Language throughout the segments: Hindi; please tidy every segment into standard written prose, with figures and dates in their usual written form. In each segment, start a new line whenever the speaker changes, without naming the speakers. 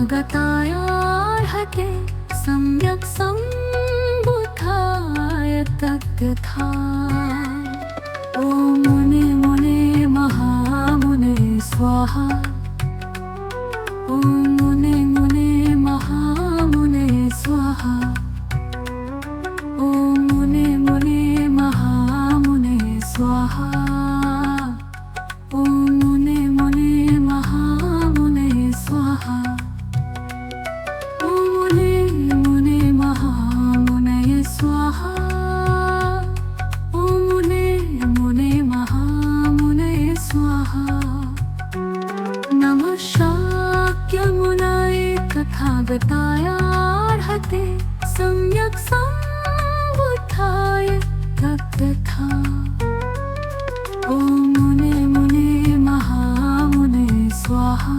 तथागतायार्हते सम्यक् सम्बुद्धाय तद्यथा। ॐ मुने मुने महामुने स्वाहा। ॐ मुने मुने महामुने स्वाहा। ॐ मुने मुने महामुने स्वाहा। ॐ मुने मुने महामुने स्वाहा। ॐ मुने मुने महामुने स्वाहा। ॐ मुने मुने महामुने स्वाहा। नमः शाक्यमुनये तथागतायार्हते सम्यक् सम्बुद्धाय तद्यथा। ॐ मुने मुने महामुने स्वाहा।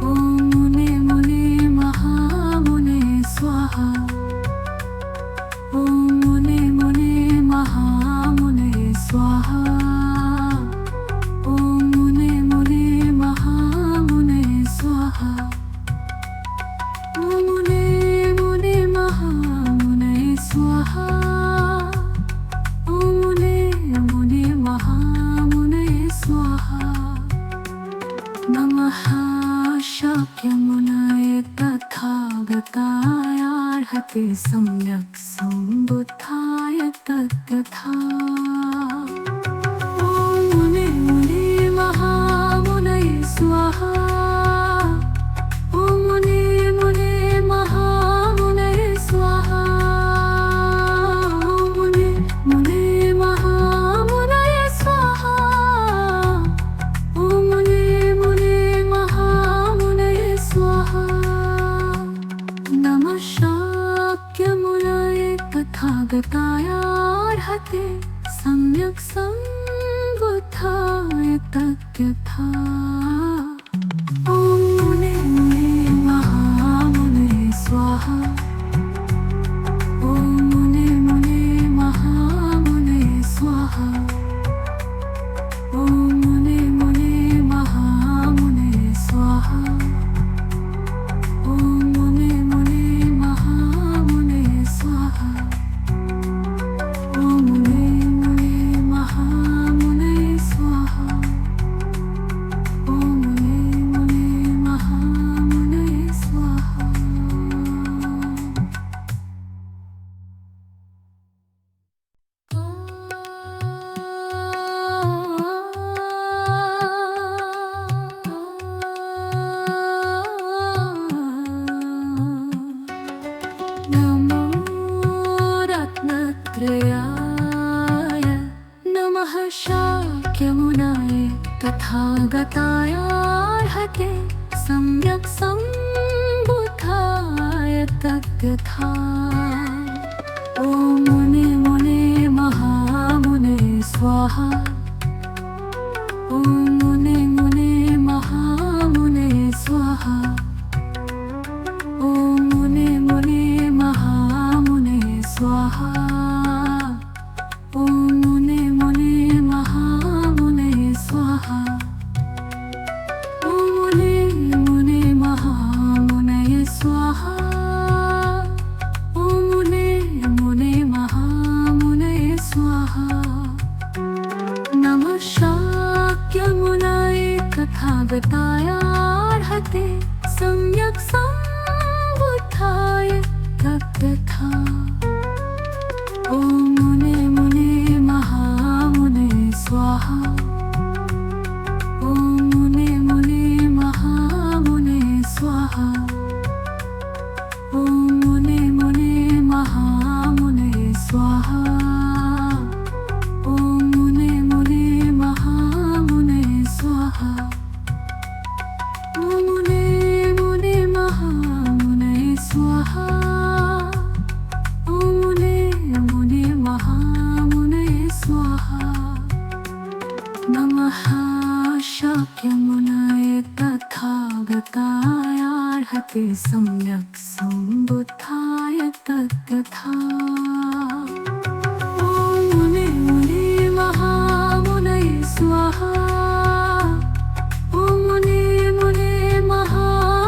ॐ मुने मुने महामुने स्वाहा। ॐ मुने मुने महामुने स्वाहा। ॐ मुने मुने महामुने स्वाहा। ॐ मुने मुने महामुने स्वाहा। ॐ मुने मुने महामुने स्वाहा। नमः शाक्यमुनये तथागतायार्हते सम्यक् सम्बुद्धाय तद्यथा। ॐ मुने मुने महामुनये स्वाहा। ॐ मुने मुने महामुनये स्वाहा। ॐ मुने मुने महामुनये स्वाहा। ॐ मुने मुने महामुनये स्वाहा। नमः शाक्यमुनये तथागतायार्हते सम्यक् सम्बुद्धाय तद्यथा। ॐ मुने मुने महामुने स्वाहा। ॐ मुने मुने महामुने स्वाहा। ॐ मुने मुने महामुने स्वाहा। ॐ मुने मुने महामुने स्वाहा। ॐ मुने मुने महामुने स्वाहा। ॐ मुने मुने महामुने स्वाहा। नमो रत्नत्रयाय नमः शाक्यमुनये तथागतायार्हते सम्यक् सम्बुद्धाय तद्यथा। ॐ मुने मुने महामुने स्वाहा। ॐ मुने मुने महामुने स्वाहा। ॐ मुने मुने महामुने स्वाहा। ॐ मुने मुने महामुने स्वाहा। ॐ मुने मुने महामुने स्वाहा। ॐ मुने मुने महामुने स्वाहा। नमः शाक्यमुनये तथागतायार्हते सम्यक् सम्बुद्धाय तद्यथा। ॐ मुने मुने महामुने स्वाहा। ॐ मुने मुने महामुने स्वाहा। ॐ मुने मुने महामुने स्वाहा। ॐ मुने मुने महामुने स्वाहा। ॐ मुने मुने महामुने स्वाहा। ॐ मुने मुने महामुने स्वाहा। नमः शाक्यमुनये तथागतायार्हते सम्यक् सम्बुद्धाय तद्यथा। ॐ मुने मुने महामुनये स्वाहा। ॐ मुने मुने महामुनये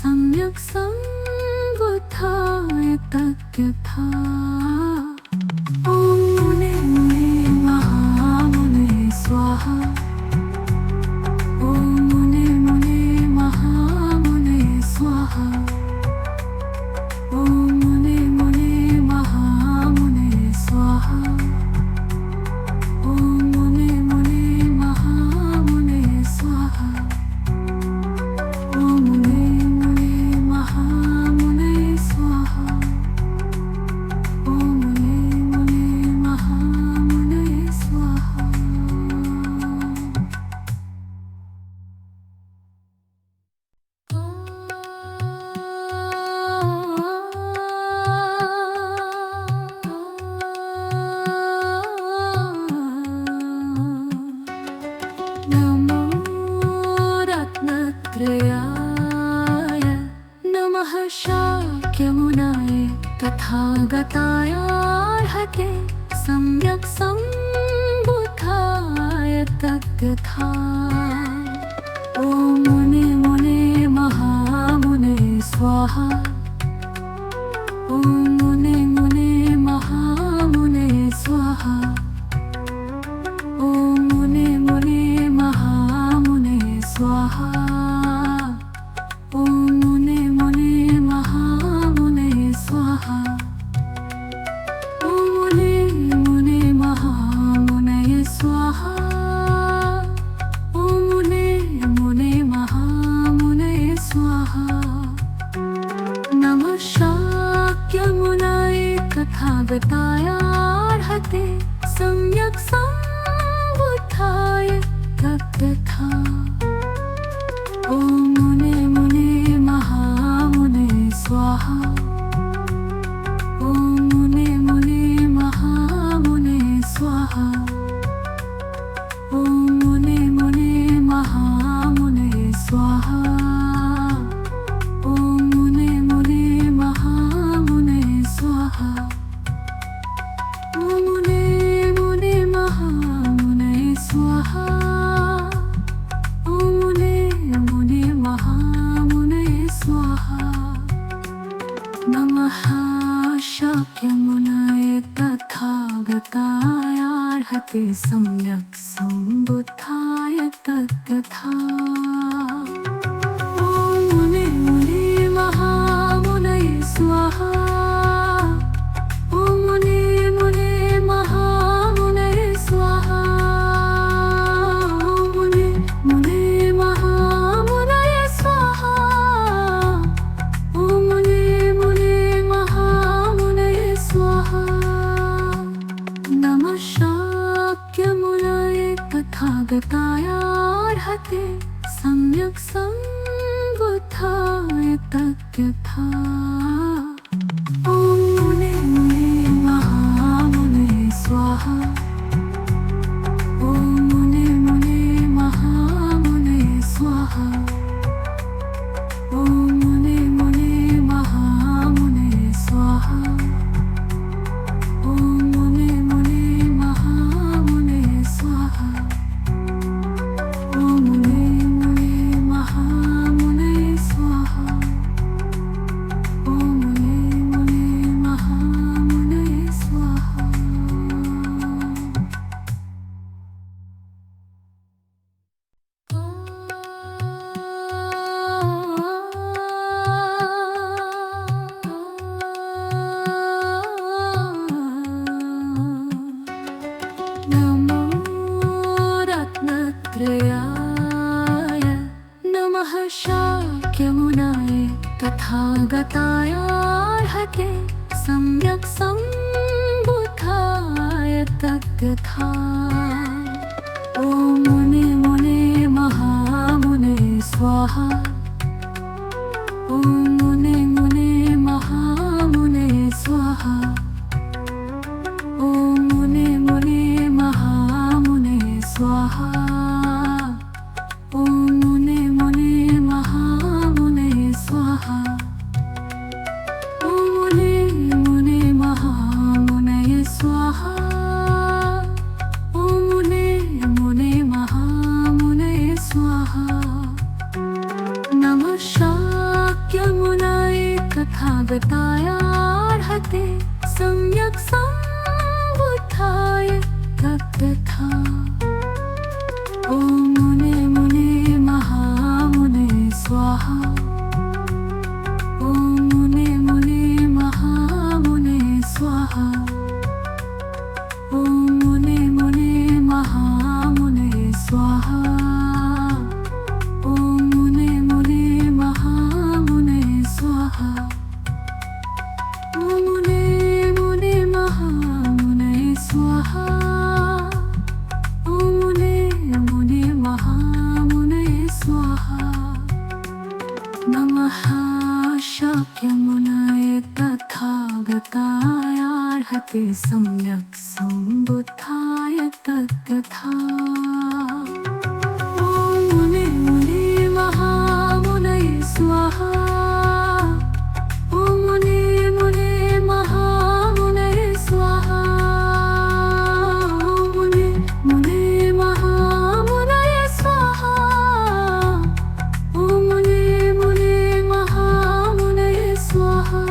सम्यक् सम्बुद्धाय तद्यथा। ॐ मुने मुने महामुने स्वाहा। ॐ मुने मुने महामुने स्वाहा। ॐ मुने मुने महामुने स्वाहा। ॐ मुने मुने महामुने स्वाहा। ॐ मुने मुने महामुने स्वाहा। ॐ मुने मुने महामुने स्वाहा। नमो रत्नत्रयाय नमः शाक्यमुनाय तथागताय अर्हते सम्यक् सम्बुद्धाय तद्यथा। ॐ मुने मुने महामुने स्वाहा। ॐ मुने मुने महामुने स्वाहा। ॐ मुने मुने महामुने स्वाहा। ॐ मुने मुने महामुने स्वाहा। ॐ मुने मुने महामुने स्वाहा। ॐ मुने मुने महामुने स्वाहा। नमः शाक्यमुनाय तथागताय अर्हते सम्यक् सम्बुद्धाय तद्यथा। ॐ मुने मुने महामुने स्वाहा। ॐ मुने मुने महामुने स्वाहा। ॐ मुने मुने महामुने स्वाहा। ॐ मुने मुने महामुने स्वाहा। ॐ मुने मुने महामुने स्वाहा। ॐ मुने मुने महामुने स्वाहा। नमः शाक्यमुनाय तथागताय अर्हते सम्यक् सम्बुद्धाय तद्यथा। ॐ मुने मुने महामुने स्वाहा। ॐ मुने मुने महामुने स्वाहा। ॐ मुने मुने महामुने स्वाहा। ॐ मुने मुने महामुने स्वाहा। नमः शाक्यमुनाय तथागताय अर्हते सम्यक् सम्बुद्धाय तद्यथा। ॐ मुने मुने महामुने स्वाहा। ॐ मुने मुने महामुने स्वाहा। ॐ मुने मुने महामुने स्वाहा। ॐ मुने मुने महामुने स्वाहा। ॐ मुने मुने महामुने स्वाहा। ॐ मुने मुने महामुने स्वाहा। नमो रत्नत्रयाय नमः शाक्यमुनाय तथागताय अर्हते सम्यक् सम्बुद्धाय तद्यथा। ॐ मुने मुने महामुने स्वाहा। ॐ मुने मुने महामुने स्वाहा। ॐ मुने मुने महामुने स्वाहा। ॐ मुने मुने महामुने स्वाहा। ॐ मुने मुने महामुने स्वाहा। ॐ मुने मुने महामुने स्वाहा। तथागतायार्हते सम्यक् सम्बुद्धाय तथा। ॐ मुने मुने महामुने स्वाहा। ॐ मुने मुने महामुने स्वाहा। ॐ मुने मुने महामुने स्वाहा। ॐ मुने मुने महामुने स्वाहा। ॐ मुने मुने महामुने स्वाहा। ॐ मुने मुने महामुने स्वाहा। नमः शाक्यमुनये तथागतायार्हते सम्यक् सम्बुद्धाय तथा। ॐ मुने मुने महामुनये स्वाहा। ॐ मुने मुने महामुनये स्वाहा। ॐ मुने मुने महामुनये स्वाहा। ॐ मुने मुने महामुनये स्वाहा।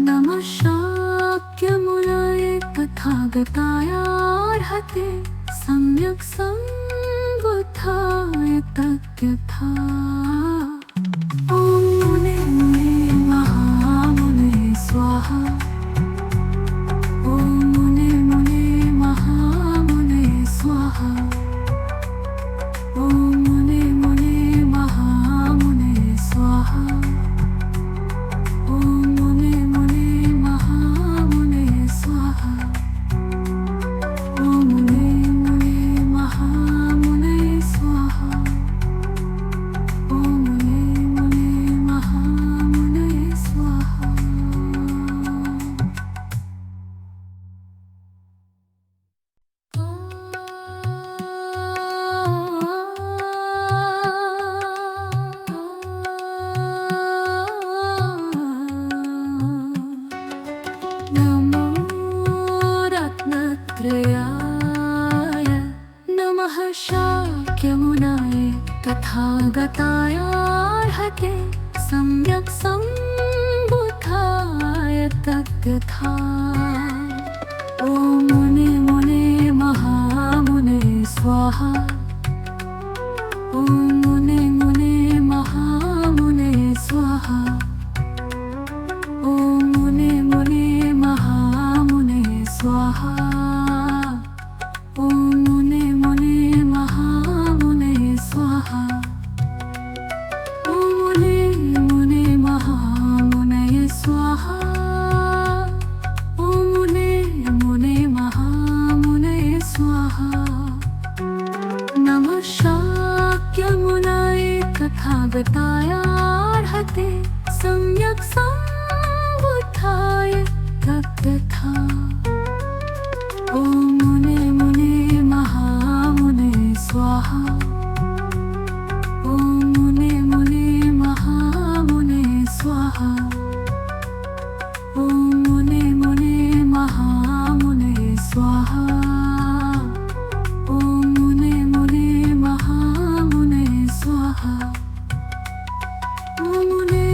नमः शाक्यमुनये तथागतायार्हते सम्यक् सम्बुद्धाय तथा। ॐ मुने मुने महामुने स्वाहा। ॐ मुने मुने महामुने स्वाहा। ॐ मुने मुने महामुने स्वाहा। ॐ मुने मुने महामुने स्वाहा। ॐ मुने मुने महामुने स्वाहा। ॐ मुने मुने महामुने स्वाहा। नमो रत्नत्रयाय नमः शाक्यमुनये तथागतायार्हते सम्यक् सम्बुद्धाय तथा। ॐ मुने मुने महामुने स्वाहा। ॐ मुने मुने महामुने स्वाहा। ॐ मुने मुने महामुने स्वाहा। ॐ मुने मुने महामुने स्वाहा। ॐ मुने मुने महामुने स्वाहा। ॐ मुने मुने महामुने स्वाहा। नमः शाक्यमुनये तथागतायार्हते सम्यक् सम्बुद्धाय तथा। ॐ मुने मुने महामुने स्वाहा। ॐ मुने मुने महामुने स्वाहा। ॐ मुने मुने महामुने स्वाहा। ॐ मुने मुने महामुने स्वाहा। ॐ मुने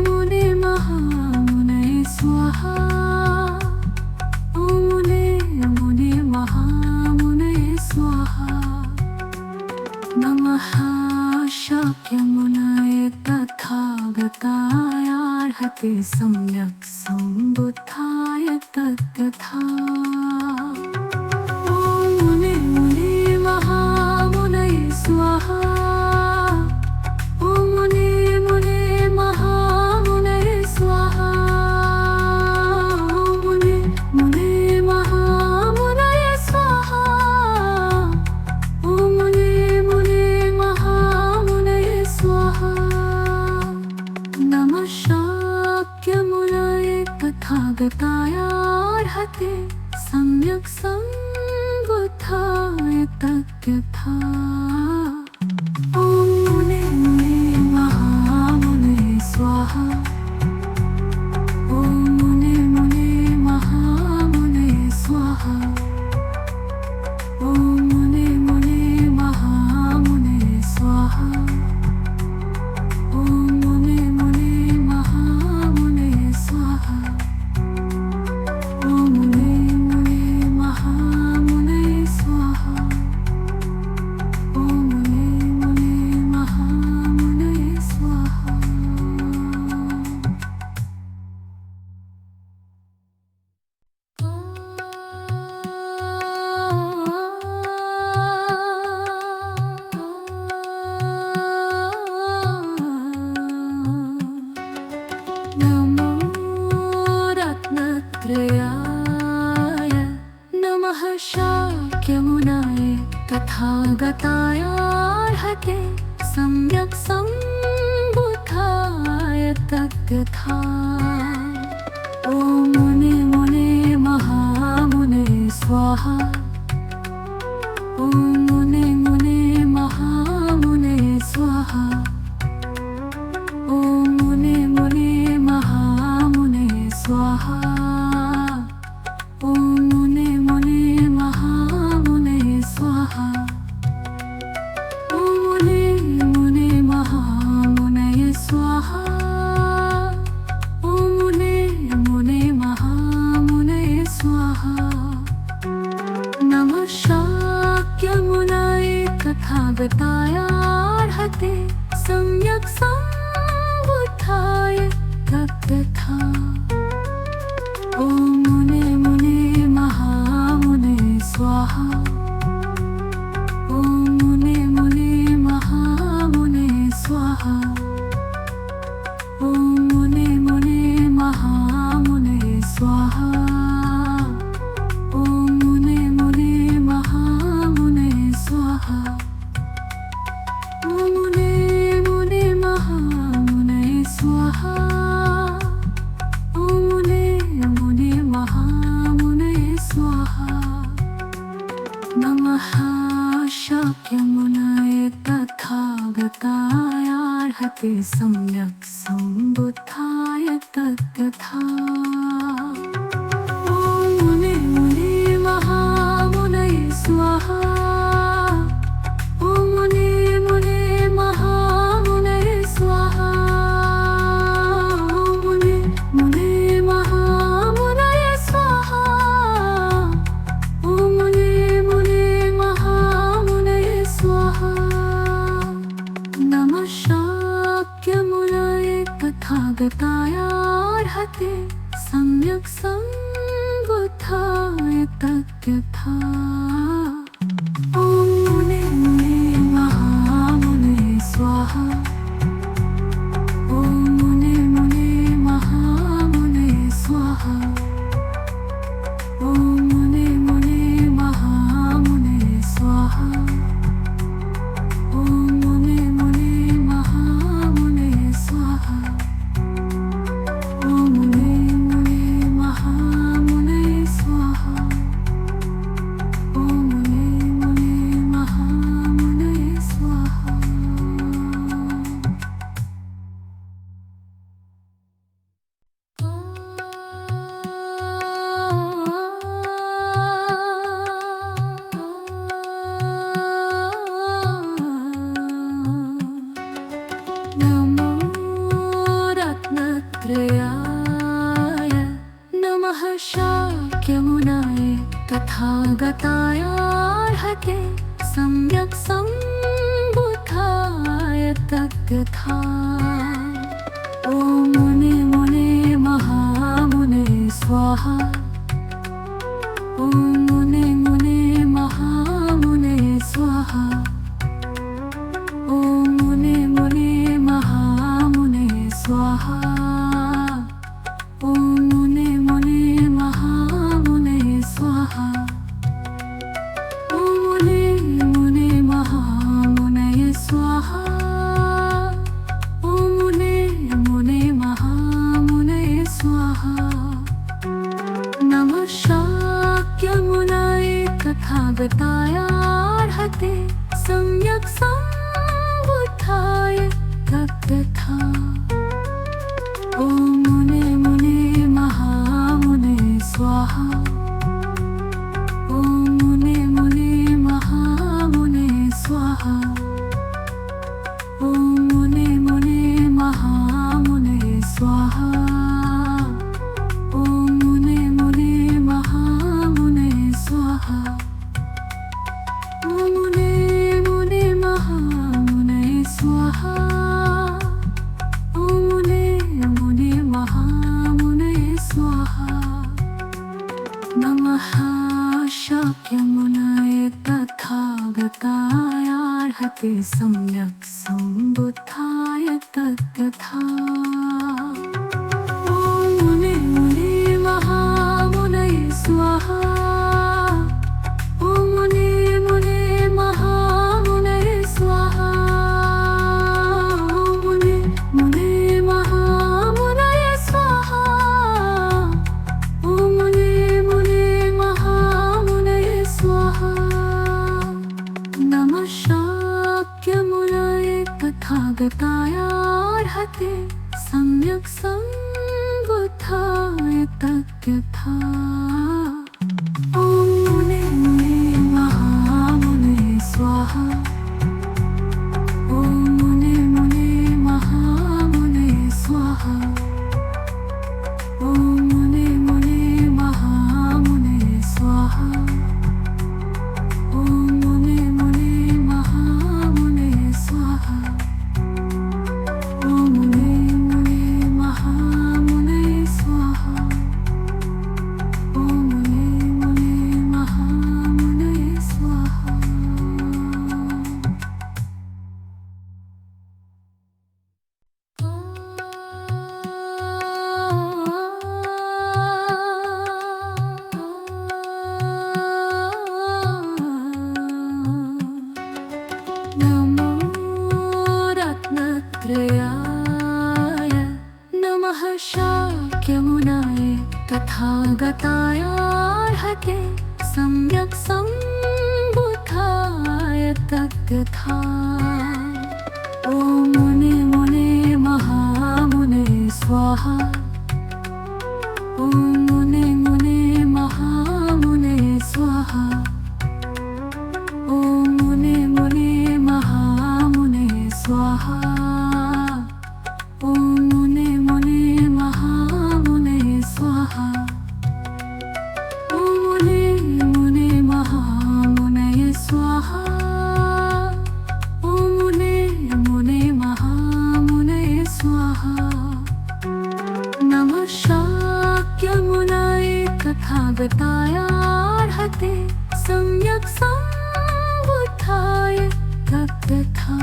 मुने महामुने स्वाहा। ॐ मुने मुने महामुने स्वाहा। नमः शाक्यमुनये तथागतायार्हते सम्यक् सम्बुद्धाय तथा। ॐ मुने मुने महामुनये स्वाहा। ॐ मुने मुने महामुनये स्वाहा। ॐ मुने मुने महामुनये स्वाहा। ॐ मुने मुने महामुनये स्वाहा। नमः शाक्यमुनये तथागतायार्हते सम्यक् सम्बुद्धाय तथा। ॐ मुने मुने महामुने स्वाहा। ॐ मुने मुने महामुने स्वाहा। ॐ मुने मुने महामुने स्वाहा। ॐ मुने मुने महामुने तज्ञ था। ॐ मुने मुने महामुने स्वाहा। ॐ मुने मुने महामुने स्वाहा। ॐ मुने मुने महामुने स्वाहा। ॐ मुने मुने महामुने स्वाहा। ॐ मुने मुने महामुने स्वाहा। ॐ मुने मुने महामुने स्वाहा। नमः शाक्यमुनये तथागताय अर्हते सम्यक् सम्बुद्धाय तथा। ॐ मुने मुने महामुने स्वाहा। ॐ मुने मुने महामुने स्वाहा। ॐ मुने मुने महामुने स्वाहा। ॐ मुने मुने महामुने स्वाहा। ॐ मुने मुने महामुने स्वाहा। ॐ मुने मुने महामुने स्वाहा। नमः शाक्यमुनये तथागताय अर्हते सम्यक् सम्बुद्धाय तथा। ॐ मुने मुने महामुनये स्वाहा। ॐ मुने मुने महामुनये स्वाहा। ॐ मुने मुने महामुनये स्वाहा। ॐ मुने मुने महामुनये स्वाहा। नमः शाक्यमुनये तथागताय अर्हते सम्यक् सम्बुद्धाय तथा। ॐ मुने मुने महामुने स्वाहा। ॐ मुने मुने महामुने स्वाहा। ॐ मुने मुने महामुने स्वाहा। ॐ मुने मुने महामुने स्वाहा। ॐ मुने मुने महामुने स्वाहा। ॐ मुने मुने महामुने स्वाहा। नमो रत्नत्रयाय नमः शाक्यमुनये तथागताय अर्हते सम्यक् सम्बुद्धाय तथा। ॐ मुने मुने महामुने स्वाहा। ॐ मुने मुने महामुने स्वाहा। ॐ मुने मुने महामुने स्वाहा। ॐ मुने मुने महामुने स्वाहा। ॐ मुने मुने महामुने स्वाहा। ॐ मुने मुने महामुने स्वाहा। नमः शाक्यमुनये तथागताय अर्हते सम्यक् सम्बुद्धाय तथा। ॐ मुने मुने महामुने स्वाहा। ॐ मुने मुने महामुने स्वाहा। ॐ मुने मुने महामुने स्वाहा। ॐ मुने मुने महामुने स्वाहा। ॐ मुने मुने महामुने स्वाहा। ॐ मुने मुने महामुने स्वाहा। नमः शाक्यमुनये तथागताय अर्हते सम्यक् सम्बुद्धाय तथा। ॐ मुने मुने महामुनये स्वाहा। ॐ मुने मुने महामुनये स्वाहा। ॐ मुने मुने सम्यक् सम्बुद्धाय तद्यथा। ॐ मुने मुने महामुने स्वाहा। ॐ मुने मुने महामुने स्वाहा। ॐ मुने मुने महामुने स्वाहा। ॐ मुने मुने महामुने स्वाहा। ॐ मुने मुने महामुने स्वाहा। ॐ मुने मुने महामुने स्वाहा। नमो रत्नत्रयाय नमः शाक्यमुनाय तथागताय अर्हते सम्यक् सम्बुद्धाय तद्यथा। ॐ मुने मुने महामुने स्वाहा। ॐ मुने मुने महामुने स्वाहा। ॐ मुने मुने महामुने स्वाहा। ॐ मुने मुने महामुने स्वाहा। ॐ मुने मुने महामुने स्वाहा। ॐ मुने मुने महामुने स्वाहा। नमः शाक्यमुनाय तथागताय अर्हते सम्यक् सम्बुद्धाय तद्यथा।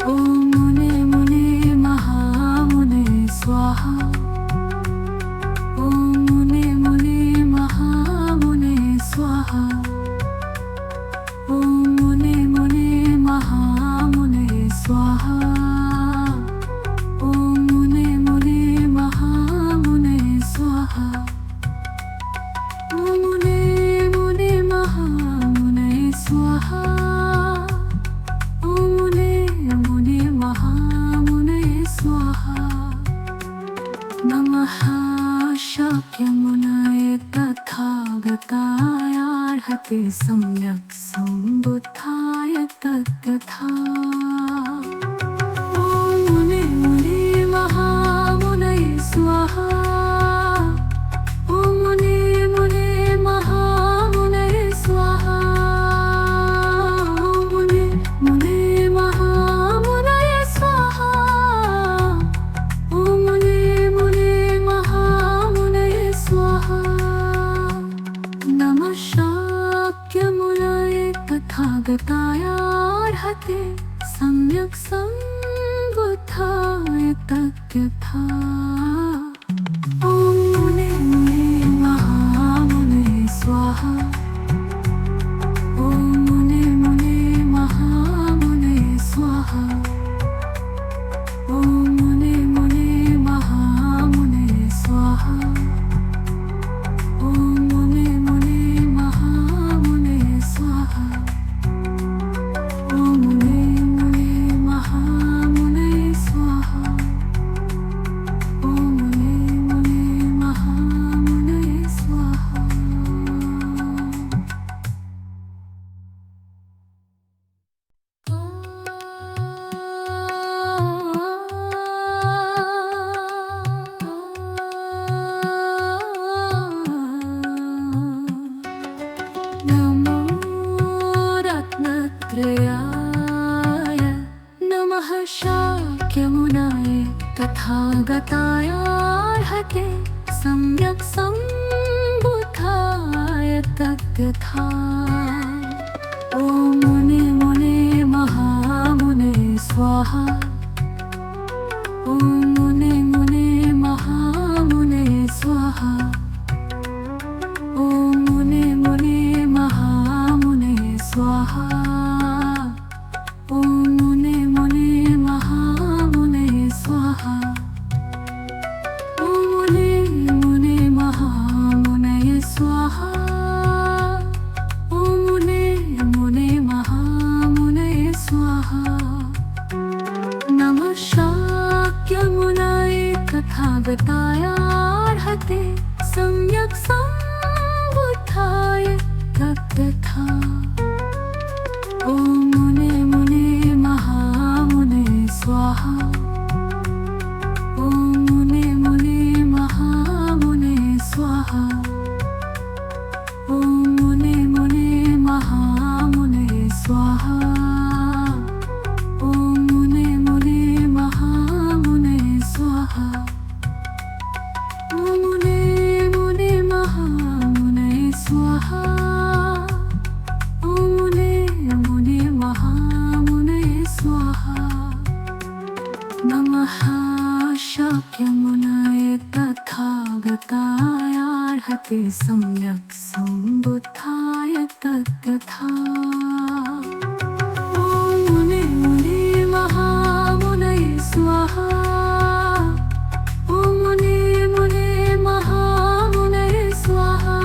ॐ मुने मुने महामुने स्वाहा। ॐ मुने मुने महामुने स्वाहा। ॐ मुने मुने महामुने स्वाहा। ॐ मुने मुने महामुने स्वाहा। ॐ मुने मुने महामुने स्वाहा। ॐ मुने मुने महामुने स्वाहा। नमः शाक्यमुनाय तथागताय अर्हते सम्यक् सम्बुद्धाय तद्यथा। ॐ मुने मुने महामुने स्वाहा। ॐ मुने मुने महामुने स्वाहा। ॐ मुने मुने महामुने स्वाहा। ॐ मुने मुने महामुने स्वाहा। नमः शाक्यमुनाय तथागताय अर्हते सम्यक् सम्बुद्धाय तद्यथा। ॐ मुने मुने महामुने स्वाहा। ॐ मुने मुने महामुने स्वाहा। ॐ मुने मुने महामुने स्वाहा। ॐ मुने मुने महामुने स्वाहा। ॐ मुने मुने महामुने स्वाहा। ॐ मुने मुने महामुने स्वाहा। नमो रत्नत्रयाय नमः शाक्यमुनाय तथागताय अर्हते सम्यक् सम्बुद्धाय तद्यथा। ॐ मुने मुने महामुने स्वाहा। ॐ मुने मुने महामुने स्वाहा। ॐ मुने मुने महामुने स्वाहा। ॐ मुने मुने महामुने स्वाहा। ॐ मुने मुने महामुने स्वाहा। ॐ मुने मुने महामुने स्वाहा। तथागतायार्हते सम्यक् सम्बुद्धाय तथा। ॐ मुने मुने महामुने स्वाहा। ॐ मुने मुने महामुने स्वाहा। ॐ मुने मुने महामुने स्वाहा। ॐ मुने मुने महामुने स्वाहा। ॐ मुने मुने महामुने स्वाहा। ॐ मुने मुने महामुने स्वाहा। नमः शाक्यमुनये तथागतायार्हते सम्यक् सम्बुद्धाय तथा। ॐ मुने मुने महामुनये स्वाहा। ॐ मुने मुने महामुनये स्वाहा।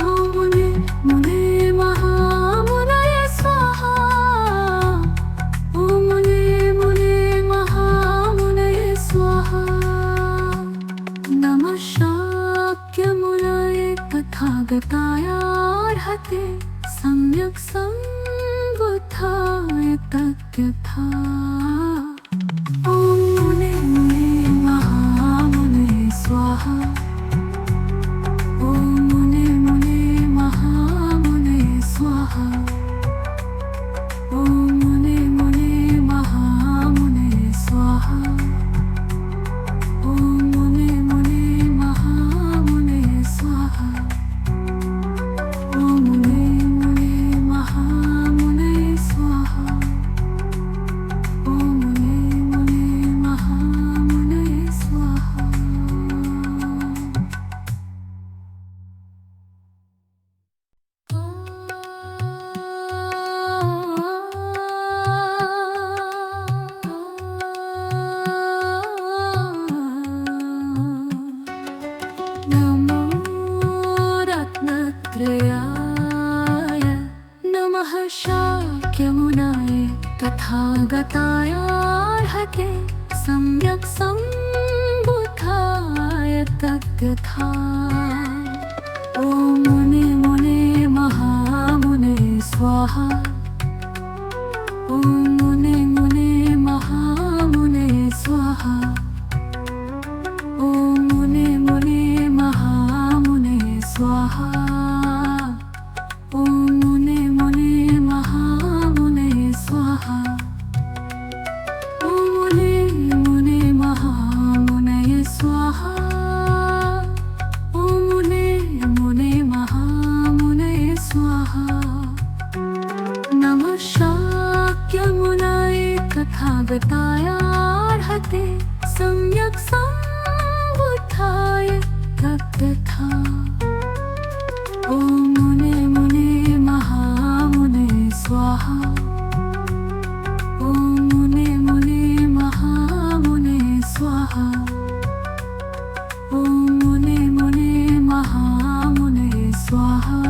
ॐ मुने मुने महामुनये स्वाहा। ॐ मुने मुने महामुनये स्वाहा। नमः शाक्यमुनये तथागतायार्हते सम्यक् सम्बुद्धाय तथा। ॐ मुने मुने महामुने स्वाहा। ॐ मुने मुने महामुने स्वाहा। ॐ मुने मुने महामुने स्वाहा। ॐ मुने मुने महामुने स्वाहा। ॐ मुने मुने महामुने स्वाहा। ॐ मुने मुने महामुने स्वाहा। नमो रत्नत्रयाय नमः शाक्यमुनये तथागतायार्हते सम्यक् सम्बुद्धाय तथा। ॐ मुने मुने महामुने स्वाहा। ॐ मुने मुने महामुने स्वाहा। ॐ मुने मुने महामुने स्वाहा। ॐ मुने मुने महामुने स्वाहा। ॐ मुने मुने महामुने स्वाहा। ॐ मुने मुने महामुने स्वाहा। नमः शाक्यमुनये तथागतायार्हते सम्यक् सम्बुद्धाय तथा। ॐ मुने मुने महामुने स्वाहा। ॐ मुने मुने महामुने स्वाहा। ॐ मुने मुने महामुने स्वाहा।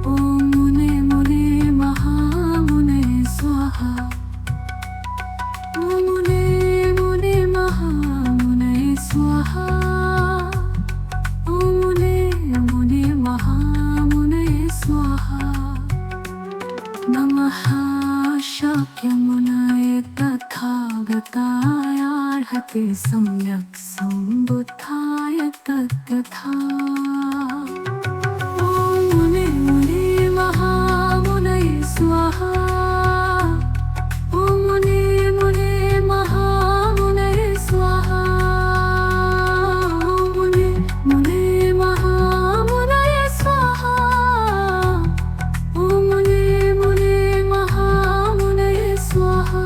ॐ मुने मुने महामुने स्वाहा। ॐ मुने मुने महामुने स्वाहा। ॐ मुने मुने महामुने स्वाहा। नमः शाक्यमुनये तथागतायार्हते सम्यक् सम्बुद्धाय तथा। ॐ मुने मुने महामुनये स्वाहा। ॐ मुने मुने महामुनये स्वाहा। ॐ मुने मुने महामुनये स्वाहा। ॐ मुने मुने महामुनये स्वाहा।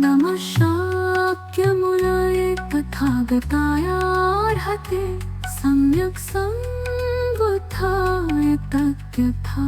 नमः शाक्यमुनये तथागतायार्हते सम्यक् सम्बुद्धाय तथा।